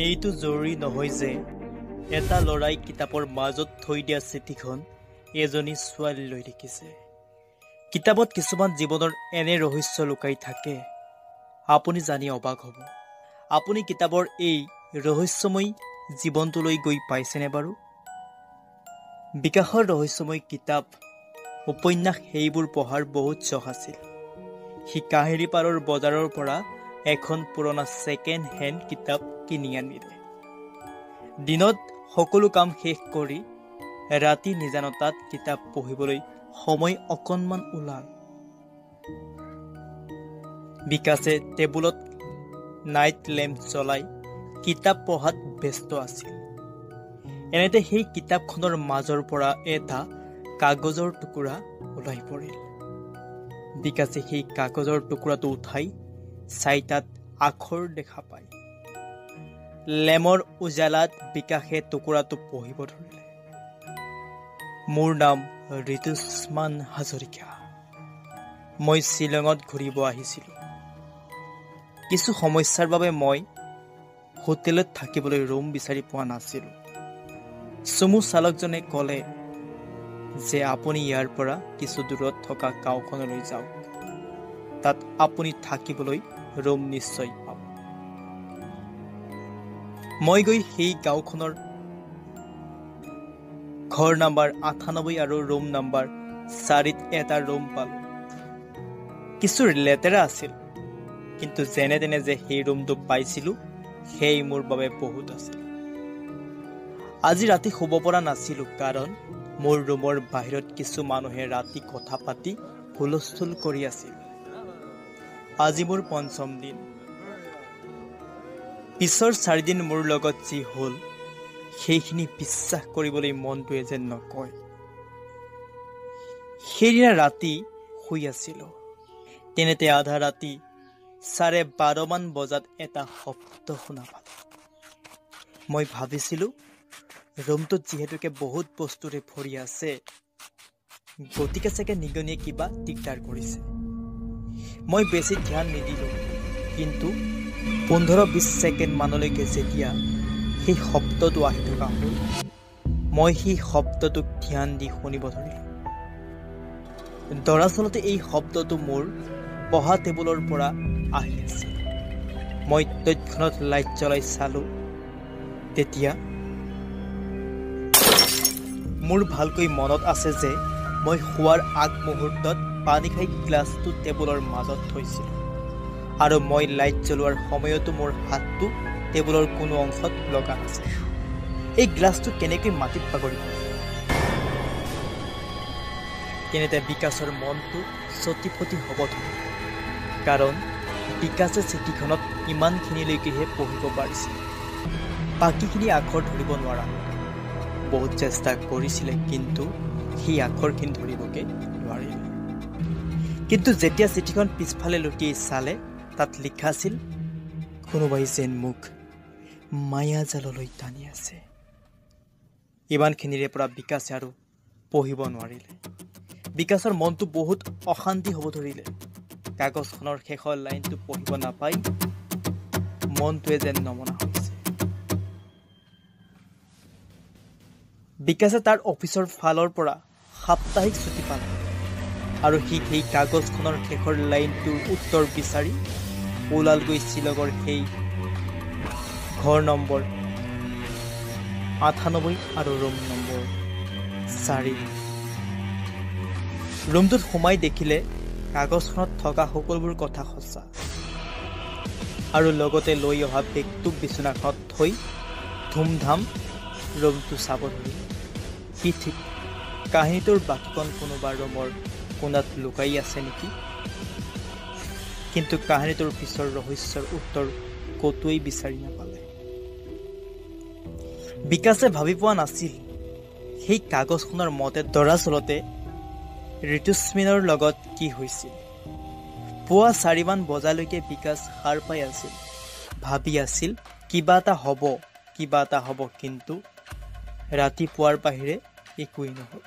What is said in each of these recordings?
এইটো জৰুৰী নহয় যে এটা লৰাই কিতাপৰ মাজত থৈ দিয়া চিঠিখন এজনী ছোৱালীলৈ লিখিছে। কিতাপত কিছুমান জীৱনৰ এনে ৰহস্য লুকাই থাকে, আপুনি জানি অবাক হ'ব। আপুনি কিতাপৰ এই ৰহস্যময় জীৱনটোলৈ গৈ পাইছেনে বাৰু? বিকাশৰ ৰহস্যময় কিতাপ, উপন্যাস সেইবোৰ পঢ়াৰ বহুত চখ আছিল। সি কাহিৰীপাৰৰ বজাৰৰ পৰা এখন পুৰণা ছেকেণ্ড হেণ্ড কিতাপ কিনি আনিলে। দিনত সকলো কাম শেষ কৰি ৰাতি নিজানতাত কিতাপ পঢ়িবলৈ সময় অকণমান ওলাল। বিকাশে টেবুলত নাইট লেম্প জ্বলাই কিতাপ পঢ়াত ব্যস্ত আছিল। এনেতে সেই কিতাপখনৰ মাজৰ পৰা এটা কাগজৰ টুকুৰা ওলাই পৰিল। বিকাশে সেই কাগজৰ টুকুৰাটো উঠাই চাই তাত আখৰ দেখা পায়। লেমৰ উজালাত বিকাশে টুকুৰাটো পঢ়িব ধৰিলে। মোৰ নাম ঋতুস্মান হাজৰিকা। মই শ্বিলঙত ঘূৰিব আহিছিলোঁ। কিছু সমস্যাৰ বাবে মই হোটেলত থাকিবলৈ ৰুম বিচাৰি পোৱা নাছিলোঁ। চুমু চালকজনে ক'লে যে আপুনি ইয়াৰ পৰা কিছু দূৰত থকা গাঁওখনলৈ যাওক। তাত আপুনি থাকিবলৈ ৰুম নিশ্চয় পাব। মই গৈ সেই গাঁওখনৰ ঘৰ নম্বৰ 98 আৰু ৰুম নম্বৰ 4ত এটা ৰুম পালোঁ। কিছু লেতেৰা আছিল, কিন্তু যেনে তেনে যে সেই ৰুমটো পাইছিলোঁ সেই মোৰ বাবে বহুত আছিল। আজি ৰাতি শুব পৰা নাছিলোঁ, কাৰণ মোৰ ৰুমৰ বাহিৰত কিছু মানুহে ৰাতি কথা পাতি হুলস্থুল কৰি আছিল। আজি মোৰ 5ম দিন। পিছৰ 4 দিন মোৰ লগত যি হ'ল সেইখিনি বিশ্বাস কৰিবলৈ মনটোৱে যেন নকয়। সেইদিনা ৰাতি শুই আছিলোঁ। তেনেতে আধা ৰাতি 12:30 বজাত এটা শব্দ শুনা পালোঁ। মই ভাবিছিলোঁ ৰুমটোত যিহেতুকে বহুত বস্তুৰে ভৰি আছে, গতিকে চাগে নিগনিয়ে কিবা দিগদাৰ কৰিছে। মই বেছি ধ্যান নিদিলোঁ, কিন্তু 15-20 ছেকেণ্ড মানলৈকে যেতিয়া সেই শব্দটো আহি থকা হ'ল, মই সেই শব্দটোক ধ্যান দি শুনিব ধৰিলোঁ। দৰাচলতে এই শব্দটো মোৰ পঢ়া টেবুলৰ পৰা আহি আছিল। মই তৎক্ষণাত লাইট জ্বলাই চালোঁ। তেতিয়া মোৰ ভালকৈ মনত আছে যে মই শোৱাৰ আগমুহূৰ্তত পানী খাই গ্লাছটো টেবুলৰ মাজত থৈছিলোঁ, আৰু মই লাইট জ্বলোৱাৰ সময়তো মোৰ হাতটো টেবুলৰ কোনো অংশত লগা নাছিল। এই গ্লাছটো কেনেকৈ মাটিত বাগৰি পৰিল? তেনেতে বিকাশৰ মনটো চটিফটি হ'ব ধৰিলে, কাৰণ বিকাশে চিঠিখনত ইমানখিনিলৈকেহে পঢ়িব পাৰিছিল। বাকীখিনি আখৰ ধৰিব নোৱাৰা। বহুত চেষ্টা কৰিছিলে, কিন্তু সেই আখৰখিনি ধৰিবকে নোৱাৰিলে। কিন্তু যেতিয়া চিঠিখন পিছফালে লুটিয়াই চালে, তাত লিখা আছিল, কোনোবাই যেন মোক মায়াজাললৈ টানি আছে। ইমানখিনিৰে পৰা বিকাশে আৰু পঢ়িব নোৱাৰিলে। বিকাশৰ মনটো বহুত অশান্তি হ'ব ধৰিলে। কাগজখনৰ শেষৰ লাইনটো পঢ়িব নাপাই মনটোৱে যেন নমনা হৈছে। বিকাশে তাৰ অফিচৰ ফালৰ পৰা সাপ্তাহিক ছুটি পালে, আৰু সি সেই কাগজখনৰ শেষৰ লাইনটোৰ উত্তৰ বিচাৰি ওলালগৈ শ্বিলঙৰ সেই ঘৰ নম্বৰ 98 আৰু ৰুম নম্বৰ 4। ৰুমটোত সোমাই দেখিলে কাগজখনত থকা সকলোবোৰ কথা সঁচা, আৰু লগতে লৈ অহা বেগটো বিচনাখনত থৈ ধুমধাম ৰুমটো চাব ধৰিলে। কি ঠিক, কাহিনীটোৰ বাকীকণ কোনোবা ৰুমৰ কোণাত লুকাই আছে নেকি? কিন্তু কাহিনীটোৰ পিছৰ ৰহস্যৰ উত্তৰ ক'তোৱেই বিচাৰি নাপালে। বিকাশে ভাবি পোৱা নাছিল সেই কাগজখনৰ মতে দৰাচলতে ঋতুস্মিনৰ লগত কি হৈছিল। পুৱা 4 বজালৈকে বিকাশ সাৰ পাই আছিল, ভাবি আছিল কিবা এটা হ'ব, কিন্তু ৰাতিপুৱাৰ বাহিৰে একোৱেই নহ'ল।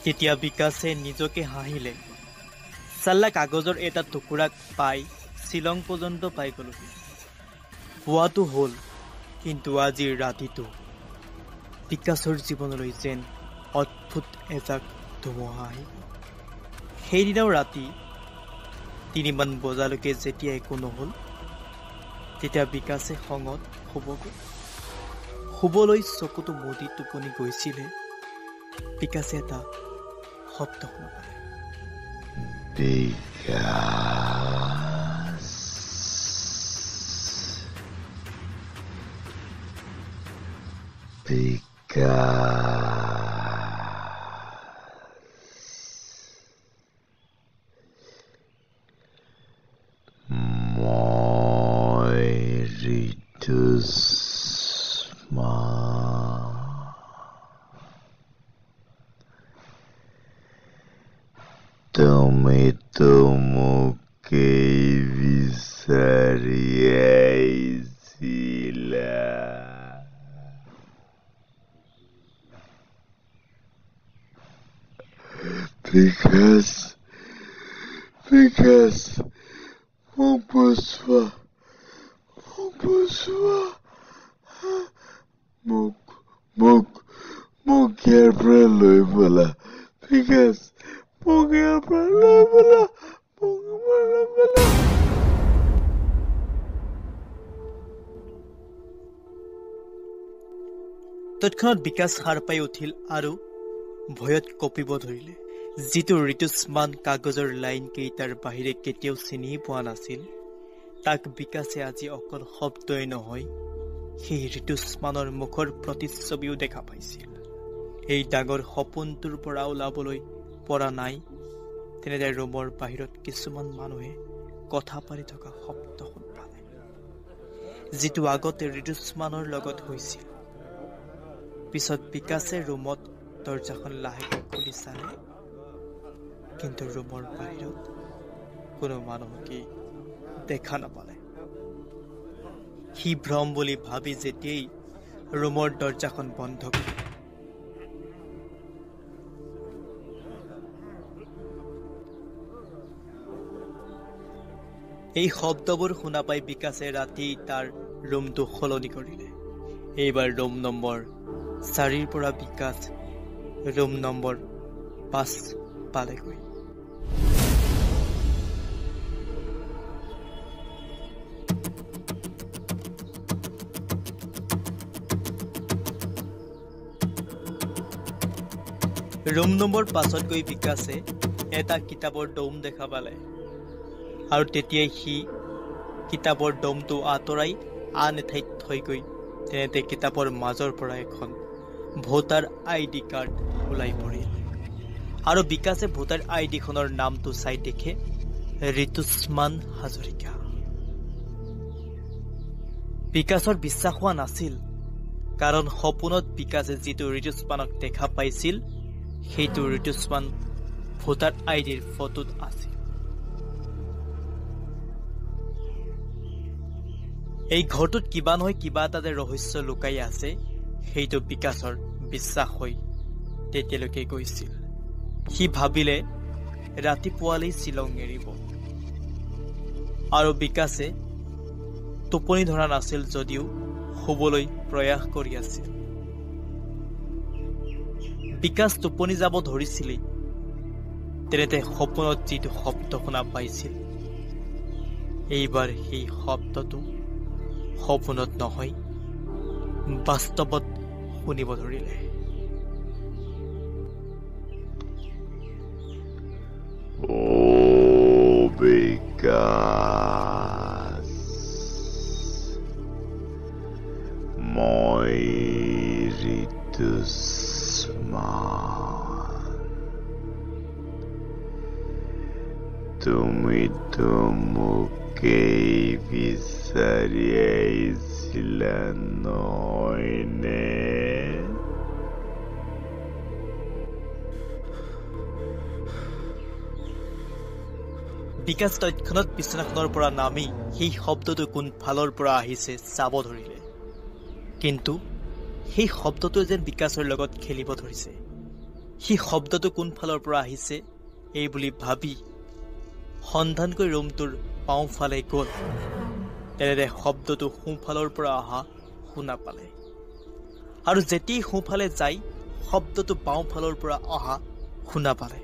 তেতিয়া বিকাশে নিজকে হাঁহিলে। চাল্লা কাগজৰ এটা টুকুৰাক পাই শ্বিলং পৰ্যন্ত পাই গলো। পোৱাটো হ'ল, কিন্তু আজিৰ ৰাতিটো বিকাশৰ জীৱনলৈ যেন অদ্ভুত এজাক ধুমুহা আহিব। সেইদিনাও ৰাতি 3মান বজালৈকে যেতিয়া একো নহ'ল, তেতিয়া বিকাশে খঙত শুবলৈ চকুটো মুদি টোপনি গৈছিলে। বিকাশে এটা শব্দ শুনা পালে। মই তুমি তো মোকেই বিচাৰি আহিছিলা। বিকাশ মোক বচোৱা, মোক ইয়াৰ পৰা লৈ বলা। বিকাশ মোক ইয়াৰ পৰা লৈ বলা। তৎক্ষণাৎ বিকাশ সাৰ পাই উঠিল আৰু ভয়ত কঁপিব ধৰিলে। যিটো ঋতুস্মান কাগজৰ লাইন কেইটাৰ বাহিৰে কেতিয়াও চিনি পোৱা নাছিল, তাক বিকাশে আজি অকল শব্দই নহয়, সেই ঋতুস্মানৰ মুখৰ প্ৰতিচ্ছবিও দেখা পাইছিল। এই ডাঙৰ সপোনটোৰ পৰা ওলাবলৈ পৰা নাই, তেনেদৰে ৰুমৰ বাহিৰত কিছুমান মানুহে কথা পাতি থকা শব্দ শুনা পালে, যিটো আগতে ঋতুস্মানৰ লগত হৈছিল। পিছত বিকাশে ৰুমত দৰজাখন লাহেকৈ খুলি চালে, কিন্তু ৰুমৰ বাহিৰত কোনো মানুহকে দেখা নাপালে। সি ভ্ৰম বুলি ভাবি যেতিয়াই ৰুমৰ দৰজাখন বন্ধ কৰিলে, এই শব্দবোৰ শুনা পাই বিকাশে ৰাতি তাৰ ৰুমটো সলনি কৰিলে। এইবাৰ ৰুম নম্বৰ 4ৰ পৰা বিকাশ ৰুম নম্বৰ 5 পালেগৈ। ৰুম নম্বৰ 5ত গৈ বিকাশে এটা কিতাপৰ দম দেখা পালে, আৰু তেতিয়াই সি কিতাপৰ দমটো আঁতৰাই আন এঠাইত থৈ গৈ তেনেতে কিতাপৰ মাজৰ পৰা এখন ভোটাৰ ID কাৰ্ড ওলাই পৰিল, আৰু বিকাশে ভোটাৰ IDখনৰ নামটো চাই দেখে ঋতুস্মান হাজৰিকা। বিকাশৰ বিশ্বাস হোৱা নাছিল, কাৰণ সপোনত বিকাশে যিটো ঋতুস্মানক দেখা পাইছিল, সেইটো ঋতুস্মান ভোটাৰ IDৰ ফটোত আছিল। এই ঘৰটোত কিবা নহয় কিবা এটা যে ৰহস্য লুকাই আছে, সেইটো বিকাশৰ বিশ্বাস হৈ তেতিয়ালৈকে গৈছিল। সি ভাবিলে ৰাতিপুৱালেই শ্বিলং এৰিব, আৰু বিকাশে টোপনি ধৰা নাছিল যদিও শুবলৈ প্ৰয়াস কৰি আছিল। বিকাশ টোপনি যাব ধৰিছিলেই, তেনেতে সপোনত যিটো শব্দ শুনা পাইছিল, এইবাৰ সেই শব্দটো সপোনত নহয়, বাস্তৱত শুনিব ধৰিলে। বিকাশ, মই ঋতুস্মান, তুমি তো মোকেই বিচাৰি আহিছিলা নহয়নে? বিকাশ তৎক্ষণাৎ বিছনাখনৰ পৰা নামি সেই শব্দটো কোন ফালৰ পৰা আহিছে চাব ধৰিলে, কিন্তু সেই শব্দটোৱে যেন বিকাশৰ লগত খেলিব ধৰিছে। সি শব্দটো কোন ফালৰ পৰা আহিছে এই বুলি ভাবি সন্ধান কৰি ৰুমটোৰ বাওঁফালে গ'ল। তেনেতে শব্দটো সোঁফালৰ পৰা অহা শুনা পালে আৰু যেতিয়াই সোঁফালে যাই শব্দটো বাওঁফালৰ পৰা অহা শুনা পালে।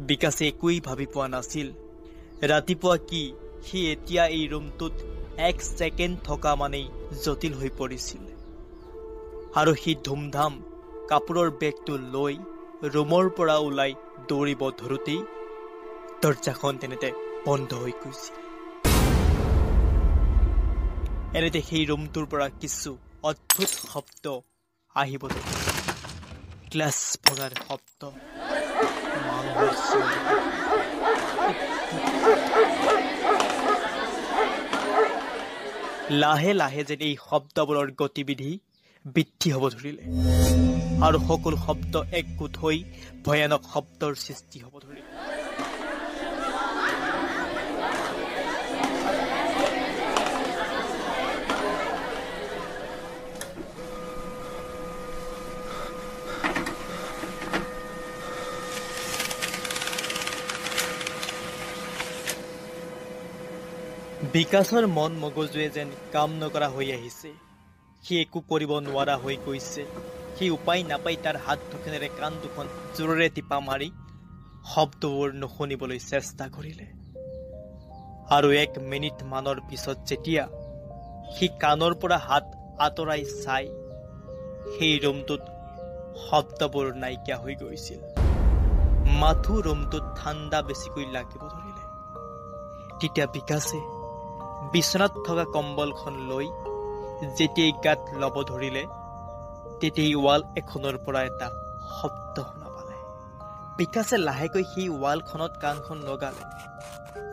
বিকাশে একোৱেই ভাবি পোৱা নাছিল ৰাতিপুৱা কি সি এতিয়া এই ৰুমটোত 1 ছেকেণ্ড থকা মানেই জটিল হৈ পৰিছিল। আৰু সি ধুমধাম কাপোৰৰ বেগটো লৈ ৰুমৰ পৰা ওলাই দৌৰিব ধৰোতেই দৰজাখন তেনেতে বন্ধ হৈ গৈছিল। এনেতে সেই ৰুমটোৰ পৰা কিছু অদ্ভুত শব্দ আহিব ধৰিছিল। গ্লাছ ভঙাৰ শব্দ, মানুহৰ চিঞৰ, লাহে লাহে যেন এই শব্দবোৰৰ গতিবিধি বৃদ্ধি হ'ব ধৰিলে আৰু সকলো শব্দ একগোট হৈ ভয়ানক শব্দৰ সৃষ্টি হ'ব ধৰিলে। বিকাশৰ মন মগজুৱে যেন কাম নকৰা হৈ আহিছে। সি একো কৰিব নোৱাৰা হৈ গৈছে। সি উপায় নাপাই তাৰ হাত দুখনেৰে কাণ দুখন জোৰেৰে টিপা মাৰি শব্দবোৰ নুশুনিবলৈ চেষ্টা কৰিলে। আৰু 1 মিনিট মানৰ পিছত যেতিয়া সি কাণৰ পৰা হাত আঁতৰাই চাই সেই ৰুমটোত শব্দবোৰ নাইকিয়া হৈ গৈছিল। মাথো ৰুমটোত ঠাণ্ডা বেছিকৈ লাগিব ধৰিলে। তেতিয়া বিকাশে বিচনাত থকা কম্বলখন লৈ যেতিয়াই গাত ল'ব ধৰিলে তেতিয়াই ৱাল এখনৰ পৰা এটা শব্দ শুনা পালে। বিকাশে লাহেকৈ সেই ৱালখনত কাণখন লগালে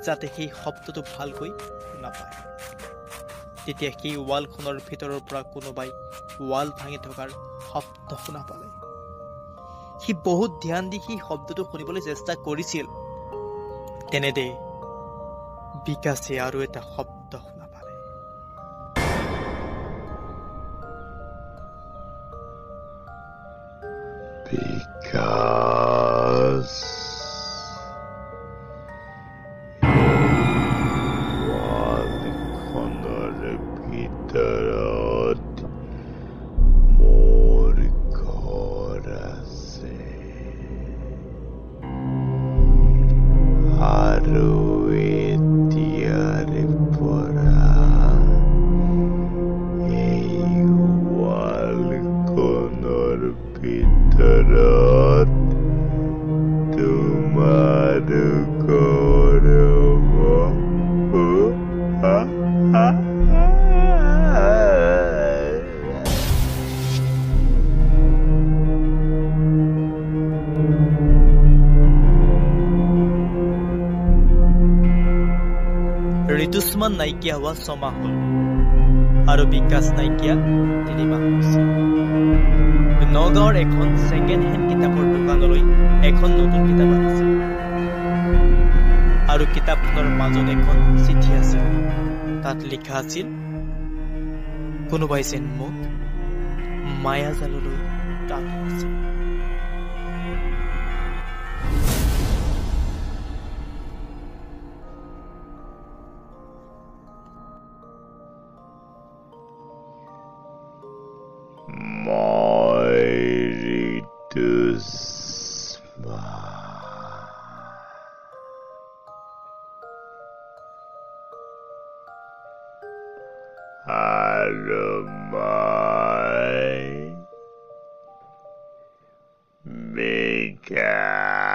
যাতে সেই শব্দটো ভালকৈ শুনা পায়। তেতিয়া সেই ৱালখনৰ ভিতৰৰ পৰা কোনোবাই ৱাল ভাঙি থকাৰ শব্দ শুনা পালে। সি বহুত ধ্যান দি সেই শব্দটো শুনিবলৈ চেষ্টা কৰিছিল। তেনেতে বিকাশে আৰু এটা শব্দ শুনা পালে। বিকাশ ৱালখনৰ ভিতৰত মোৰ ঘৰ আছে আৰু এতিয়াৰে পৰা এই ৱালখনৰ ভিতৰত তোমাৰ ঘৰ ঋতুস্মান নাইকিয়া হোৱা 6 মাহ হ'ল আৰু বিকাশ নাইকিয়া 3 মাহ হৈছে। নগাঁৱৰ এখন ছেকেণ্ড হেণ্ড কিতাপৰ দোকানলৈ এখন নতুন কিতাপ আহিছিল আৰু কিতাপখনৰ মাজত এখন চিঠি আছিল। তাত লিখা আছিল, কোনোবাই যেন মোক মায়াজাললৈ টানি আছে। মই ঋতুস্মান আৰু মই বিকাশ।